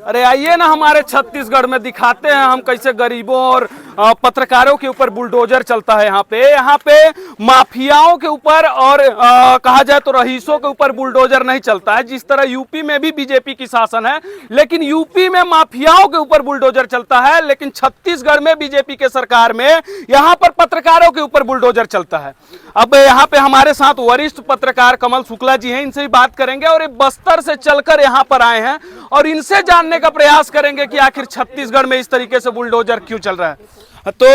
अरे आइए ना हमारे छत्तीसगढ़ में, दिखाते हैं हम कैसे गरीबों और पत्रकारों के ऊपर बुलडोजर चलता है। यहाँ पे माफियाओं के ऊपर और कहा जाए तो रईसों के ऊपर बुलडोजर नहीं चलता है। जिस तरह यूपी में भी बीजेपी की शासन है, लेकिन यूपी में माफियाओं के ऊपर बुलडोजर चलता है, लेकिन छत्तीसगढ़ में बीजेपी के सरकार में यहाँ पर पत्रकारों के ऊपर बुलडोजर चलता है। अब यहाँ पे हमारे साथ वरिष्ठ पत्रकार कमल शुक्ला जी हैं, इनसे भी बात करेंगे और ये बस्तर से चलकर यहाँ पर आए हैं और इनसे जानने का प्रयास करेंगे कि आखिर छत्तीसगढ़ में इस तरीके से बुलडोजर क्यों चल रहा है। तो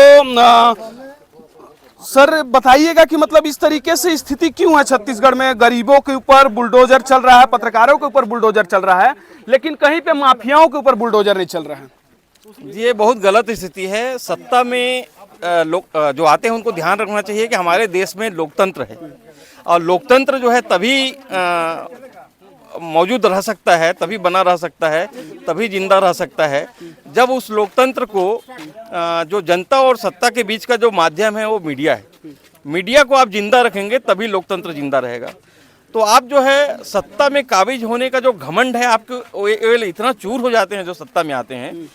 सर बताइएगा कि मतलब इस तरीके से स्थिति क्यों है छत्तीसगढ़ में, गरीबों के ऊपर बुलडोजर चल रहा है, पत्रकारों के ऊपर बुलडोजर चल रहा है, लेकिन कहीं पे माफियाओं के ऊपर बुलडोजर नहीं चल रहा है। ये बहुत गलत स्थिति है। सत्ता में लोग जो आते हैं उनको ध्यान रखना चाहिए कि हमारे देश में लोकतंत्र है और लोकतंत्र जो है तभी मौजूद रह सकता है, तभी बना रह सकता है, तभी जिंदा रह सकता है जब उस लोकतंत्र को जो जनता और सत्ता के बीच का जो माध्यम है वो मीडिया है। मीडिया को आप जिंदा रखेंगे तभी लोकतंत्र जिंदा रहेगा। तो आप जो है सत्ता में काबिज होने का जो घमंड है, आपके इतना चूर हो जाते हैं जो सत्ता में आते हैं।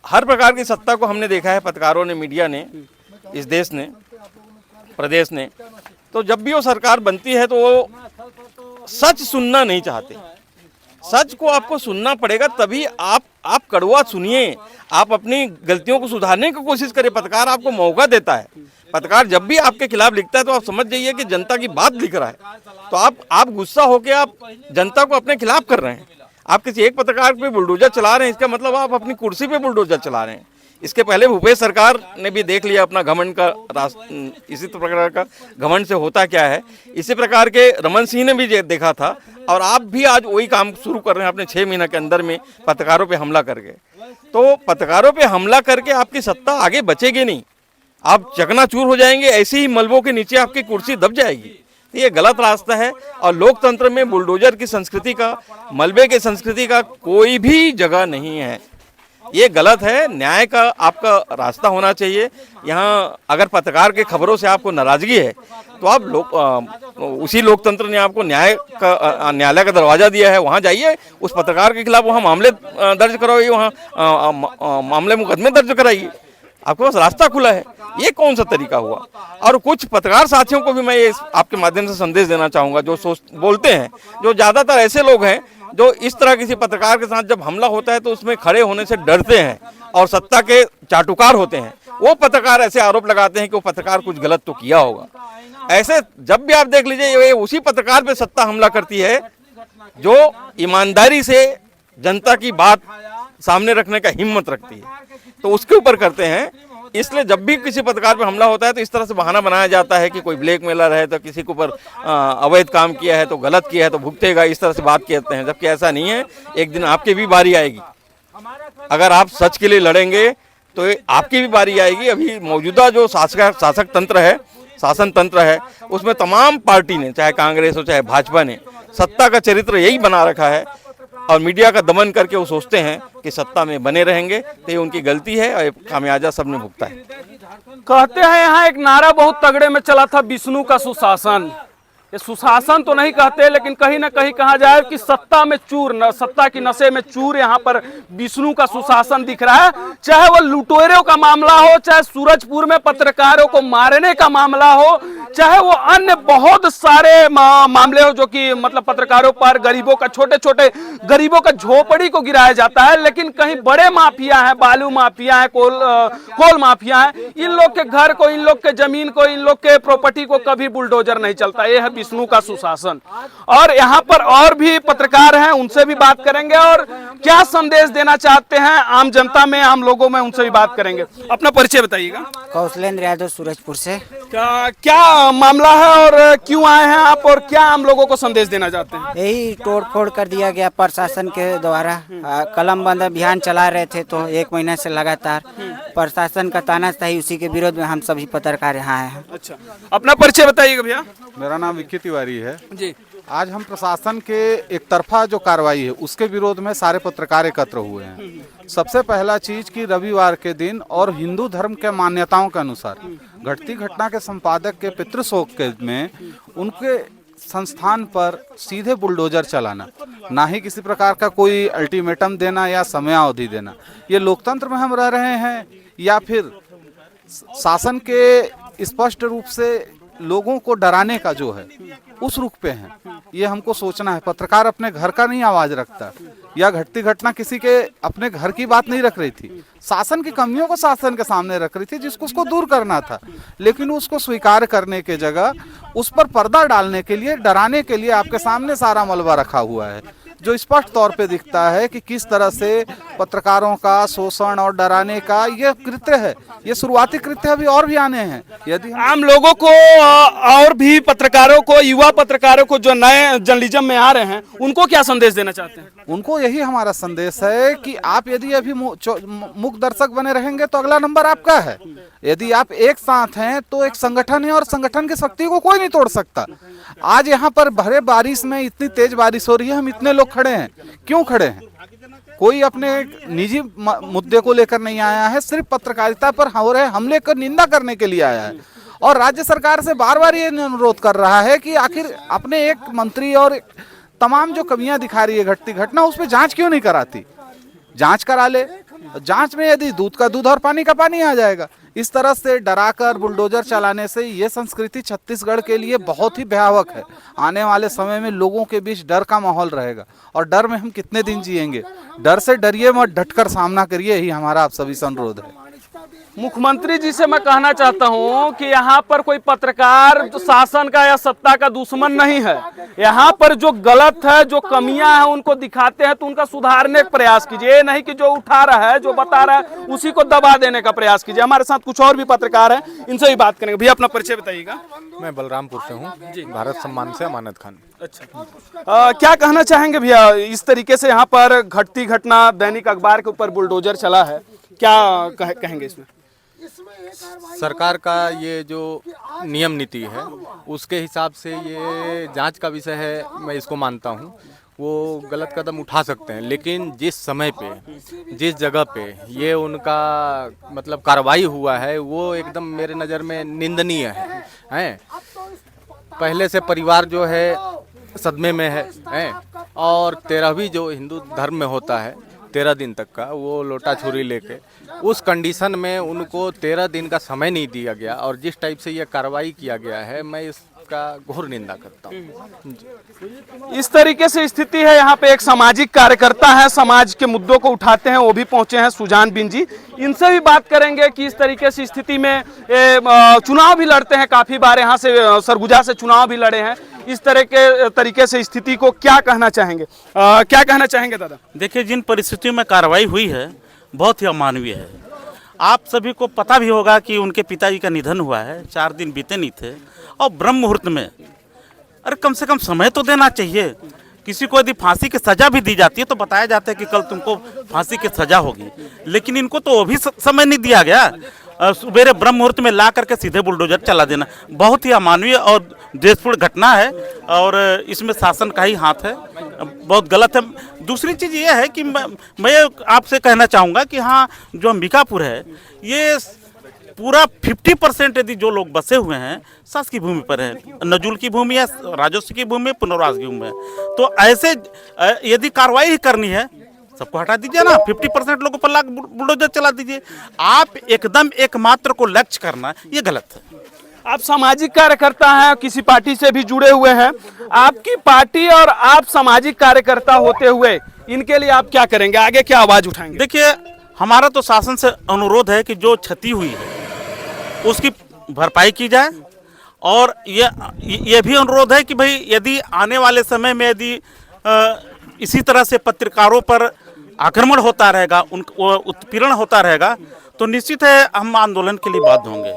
हर प्रकार की सत्ता को हमने देखा है, पत्रकारों ने, मीडिया ने, इस देश ने, प्रदेश ने। तो जब भी वो सरकार बनती है तो वो सच सुनना नहीं चाहते। सच को आपको सुनना पड़ेगा, तभी आप कड़वा सुनिए, आप अपनी गलतियों को सुधारने की कोशिश करें। पत्रकार आपको मौका देता है। पत्रकार जब भी आपके खिलाफ लिखता है तो आप समझ जाइए कि जनता की बात लिख रहा है। तो आप गुस्सा होकर आप जनता को अपने खिलाफ कर रहे हैं। आप किसी एक पत्रकार पे बुलडोजर चला रहे हैं, इसका मतलब आप अपनी कुर्सी पे बुलडोजर चला रहे हैं। इसके पहले भूपेश सरकार ने भी देख लिया अपना घमंड का इसी प्रकार का घमंड से होता क्या है। इसी प्रकार के रमन सिंह ने भी देखा था और आप भी आज वही काम शुरू कर रहे हैं अपने 6 महीने के अंदर में पत्रकारों पे हमला करके। तो पत्रकारों पे हमला करके आपकी सत्ता आगे बचेगी नहीं, आप चकनाचूर हो जाएंगे। ऐसे ही मलबों के नीचे आपकी कुर्सी दब जाएगी। ये गलत रास्ता है और लोकतंत्र में बुलडोजर की संस्कृति का, मलबे की संस्कृति का कोई भी जगह नहीं है। ये गलत है। न्याय का आपका रास्ता होना चाहिए। यहाँ अगर पत्रकार के खबरों से आपको नाराजगी है तो आप उसी लोकतंत्र ने आपको न्यायालय का दरवाजा दिया है, वहाँ जाइए, उस पत्रकार के खिलाफ वहाँ मामले दर्ज करवाइए, वहाँ मामले मुकदमे दर्ज कराइए। आपके पास रास्ता खुला है। ये कौन सा तरीका हुआ? और कुछ पत्रकार साथियों को भी मैं ये आपके माध्यम से संदेश देना चाहूँगा जो बोलते हैं, जो ज़्यादातर ऐसे लोग हैं जो इस तरह किसी पत्रकार के साथ जब हमला होता है तो उसमें खड़े होने से डरते हैं और सत्ता के चाटुकार होते हैं। वो पत्रकार ऐसे आरोप लगाते हैं कि वो पत्रकार कुछ गलत तो किया होगा। ऐसे जब भी आप देख लीजिए ये उसी पत्रकार पे सत्ता हमला करती है जो ईमानदारी से जनता की बात सामने रखने का हिम्मत रखती है, तो उसके ऊपर करते हैं। इसलिए जब भी किसी पत्रकार पे हमला होता है तो इस तरह से बहाना बनाया जाता है कि कोई ब्लैकमेलर है तो किसी के ऊपर अवैध काम किया है तो गलत किया है तो भुगतेगा, इस तरह से बात कहते हैं। जबकि ऐसा नहीं है। एक दिन आपकी भी बारी आएगी। अगर आप सच के लिए लड़ेंगे तो आपकी भी बारी आएगी। अभी मौजूदा जो शासक तंत्र है, शासन तंत्र है, उसमें तमाम पार्टी ने, चाहे कांग्रेस हो चाहे भाजपा ने, सत्ता का चरित्र यही बना रखा है और मीडिया का दमन करके वो सोचते हैं कि सत्ता में बने रहेंगे। तो ये उनकी गलती है और खामियाजा सबने भुगता है। कहते हैं यहाँ एक नारा बहुत तगड़े में चला था, विष्णु का सुशासन। ये सुशासन तो नहीं कहते, लेकिन कहीं ना कहीं कहा जाए कि सत्ता में चूर, सत्ता की नशे में चूर यहाँ पर विष्णु का सुशासन दिख रहा है। चाहे वो लुटेरों का मामला हो, चाहे सूरजपुर में पत्रकारों को मारने का मामला हो, चाहे वो अन्य बहुत सारे मामले हो जो कि मतलब पत्रकारों पर, गरीबों का, छोटे छोटे गरीबों का झोपड़ी को गिराया जाता है। लेकिन कहीं बड़े माफिया हैं, बालू माफिया है, कोल माफिया है, इन लोग के घर को, इन लोग के जमीन को, इन लोग के प्रॉपर्टी को कभी बुलडोजर नहीं चलता। ये है विष्णु का सुशासन। और यहाँ पर और भी पत्रकार हैं, उनसे भी बात करेंगे और क्या संदेश देना चाहते हैं आम जनता में, आम लोगों में, उनसे भी बात करेंगे। अपना परिचय बताइएगा। कौशलेंद्र यादव, सूरजपुर से। क्या मामला है और क्यों आए हैं आप और क्या आम लोगों को संदेश देना चाहते हैं? यही तोड़ फोड़ कर दिया गया प्रशासन के द्वारा। कलम बंद अभियान चला रहे थे तो 1 महीने से लगातार प्रशासन का तानाशाही, उसी के विरोध में हम सभी पत्रकार यहाँ आए हैं। अच्छा, अपना परिचय बताइएगा भैया। मेरा नाम विक्की तिवारी है जी। आज हम प्रशासन के एक तरफा जो कार्रवाई है उसके विरोध में सारे पत्रकार एकत्र हुए हैं। सबसे पहला चीज कि रविवार के दिन और हिंदू धर्म के मान्यताओं के अनुसार घटती घटना के संपादक के पितृशोक के में उनके संस्थान पर सीधे बुलडोजर चलाना, ना ही किसी प्रकार का कोई अल्टीमेटम देना या समयावधि देना, ये लोकतंत्र में हम रह रहे हैं या फिर शासन के स्पष्ट रूप से लोगों को डराने का जो है उस रुख पे हैं, ये हमको सोचना है। पत्रकार अपने घर का नहीं आवाज रखता, या घटती घटना किसी के अपने घर की बात नहीं रख रही थी, शासन की कमियों को शासन के सामने रख रही थी, जिसको उसको दूर करना था। लेकिन उसको स्वीकार करने के जगह उस पर पर्दा डालने के लिए, डराने के लिए आपके सामने सारा मलबा रखा हुआ है, जो स्पष्ट तौर पे दिखता है कि किस तरह से पत्रकारों का शोषण और डराने का ये कृत्य है। ये शुरुआती कृत्य अभी और भी आने हैं। यदि आम लोगों को और भी पत्रकारों को, युवा पत्रकारों को जो नए जर्नलिज्म में आ रहे हैं, उनको क्या संदेश देना चाहते हैं? उनको यही हमारा संदेश है कि आप यदि अभी मुख्य दर्शक बने रहेंगे तो अगला नंबर आपका है। यदि आप एक साथ हैं तो एक संगठन है और संगठन की शक्ति को कोई नहीं तोड़ सकता। आज यहाँ पर भरे बारिश में इतनी तेज बारिश हो रही है, हम इतने लोग खड़े हैं, क्यों खड़े हैं? कोई अपने निजी मुद्दे को लेकर नहीं आया है, सिर्फ पत्रकारिता पर हो रहे हमले को निंदा करने के लिए आया है। और राज्य सरकार से बार बार ये अनुरोध कर रहा है कि आखिर अपने एक मंत्री और तमाम जो कमियां दिखा रही है घटती घटना, उस पर जांच क्यों नहीं कराती? जांच करा ले, जांच में यदि दूध का दूध और पानी का पानी आ जाएगा। इस तरह से डराकर बुलडोजर चलाने से ये संस्कृति छत्तीसगढ़ के लिए बहुत ही भयावह है। आने वाले समय में लोगों के बीच डर का माहौल रहेगा, और डर में हम कितने दिन जिएंगे? डर से डरिए मत, डटकर सामना करिए, यही हमारा आप सभी से अनुरोध है। मुख्यमंत्री जी से मैं कहना चाहता हूं कि यहाँ पर कोई पत्रकार जो शासन का या सत्ता का दुश्मन नहीं है। यहाँ पर जो गलत है, जो कमियां हैं, उनको दिखाते हैं तो उनका सुधारने का प्रयास कीजिए, नहीं कि जो उठा रहा है, जो बता रहा है, उसी को दबा देने का प्रयास कीजिए। हमारे साथ कुछ और भी पत्रकार हैं, इनसे भी बात करेंगे। भैया अपना परिचय बताइएगा। मैं बलरामपुर से हूँ, भारत सम्मान से अमानत खान। अच्छा, क्या कहना चाहेंगे भैया? इस तरीके से यहाँ पर घटती घटना, दैनिक अखबार के ऊपर बुलडोजर चला है, क्या कहेंगे इसमें? सरकार का ये जो नियम नीति है उसके हिसाब से ये जांच का विषय है, मैं इसको मानता हूँ। वो गलत कदम उठा सकते हैं, लेकिन जिस समय पे, जिस जगह पे ये उनका मतलब कार्रवाई हुआ है, वो एकदम मेरे नज़र में निंदनीय है। पहले से परिवार जो है सदमे में है, और 13वीं जो हिंदू धर्म में होता है 13 दिन तक का, वो लोटा छुरी लेके उस कंडीशन में उनको 13 दिन का समय नहीं दिया गया, और जिस टाइप से ये कार्रवाई किया गया है, मैं इसका घोर निंदा करता हूँ। इस तरीके से स्थिति है। यहाँ पे एक सामाजिक कार्यकर्ता है, समाज के मुद्दों को उठाते हैं, वो भी पहुंचे हैं, सुजान बिन जी। इनसे भी बात करेंगे कि इस तरीके से स्थिति में चुनाव भी लड़ते हैं, काफी बार यहाँ से सरगुजा से चुनाव भी लड़े हैं। इस तरह के तरीके से स्थिति को क्या कहना चाहेंगे? क्या कहना चाहेंगे दादा? देखिए, जिन परिस्थितियों में कार्रवाई हुई है बहुत ही अमानवीय है। आप सभी को पता भी होगा कि उनके पिताजी का निधन हुआ है, 4 दिन बीते नहीं थे, और ब्रह्म मुहूर्त में, अरे कम से कम समय तो देना चाहिए। किसी को यदि फांसी की सजा भी दी जाती है तो बताया जाता है कि कल तुमको फांसी की सजा होगी, लेकिन इनको तो वो भी समय नहीं दिया गया। सुबेरे ब्रह्म मुहूर्त में ला करके सीधे बुलडोजर चला देना बहुत ही अमानवीय और देशपूर्ण घटना है, और इसमें शासन का ही हाथ है, बहुत गलत है। दूसरी चीज़ ये है कि मैं आपसे कहना चाहूँगा कि हाँ, जो अंबिकापुर है, ये पूरा 50% यदि जो लोग बसे हुए हैं शासकीय की भूमि पर है, नजूल की भूमि है, राजस्व की भूमि है, पुनर्वास की भूमि है। तो ऐसे यदि कार्रवाई ही करनी है, सबको हटा दीजिए ना, 50% लोगों पर लाख बुलडोजर चला दीजिए। आप एकदम एकमात्र को लक्ष्य करना, ये गलत है। आप सामाजिक कार्यकर्ता हैं, किसी पार्टी से भी जुड़े हुए हैं। आपकी पार्टी और आप सामाजिक कार्यकर्ता होते हुए इनके लिए आप क्या करेंगे? आगे क्या आवाज उठाएंगे? देखिए, हमारा तो शासन से अनुरोध है कि जो क्षति हुई है उसकी भरपाई की जाए, और ये भी अनुरोध है कि भाई यदि आने वाले समय में यदि इसी तरह से पत्रकारों पर आक्रमण होता रहेगा, उत्पीड़न होता रहेगा, तो निश्चित है हम आंदोलन के लिए बाध्य होंगे।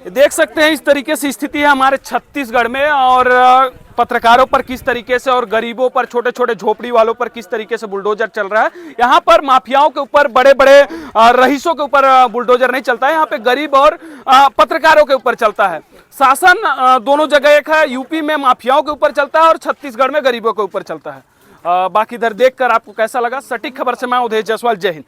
देख सकते हैं इस तरीके से स्थिति है हमारे छत्तीसगढ़ में, और पत्रकारों पर किस तरीके से और गरीबों पर, छोटे छोटे झोपड़ी वालों पर किस तरीके से बुलडोजर चल रहा है। यहाँ पर माफियाओं के ऊपर, बड़े बड़े रईसों के ऊपर बुलडोजर नहीं चलता है, यहाँ पे गरीब और पत्रकारों के ऊपर चलता है। शासन दोनों जगह एक है, यूपी में माफियाओं के ऊपर चलता है और छत्तीसगढ़ में गरीबों के ऊपर चलता है। बाकी इधर देखकर आपको कैसा लगा? सटीक खबर से मैं उदय जायसवाल, जय हिंद।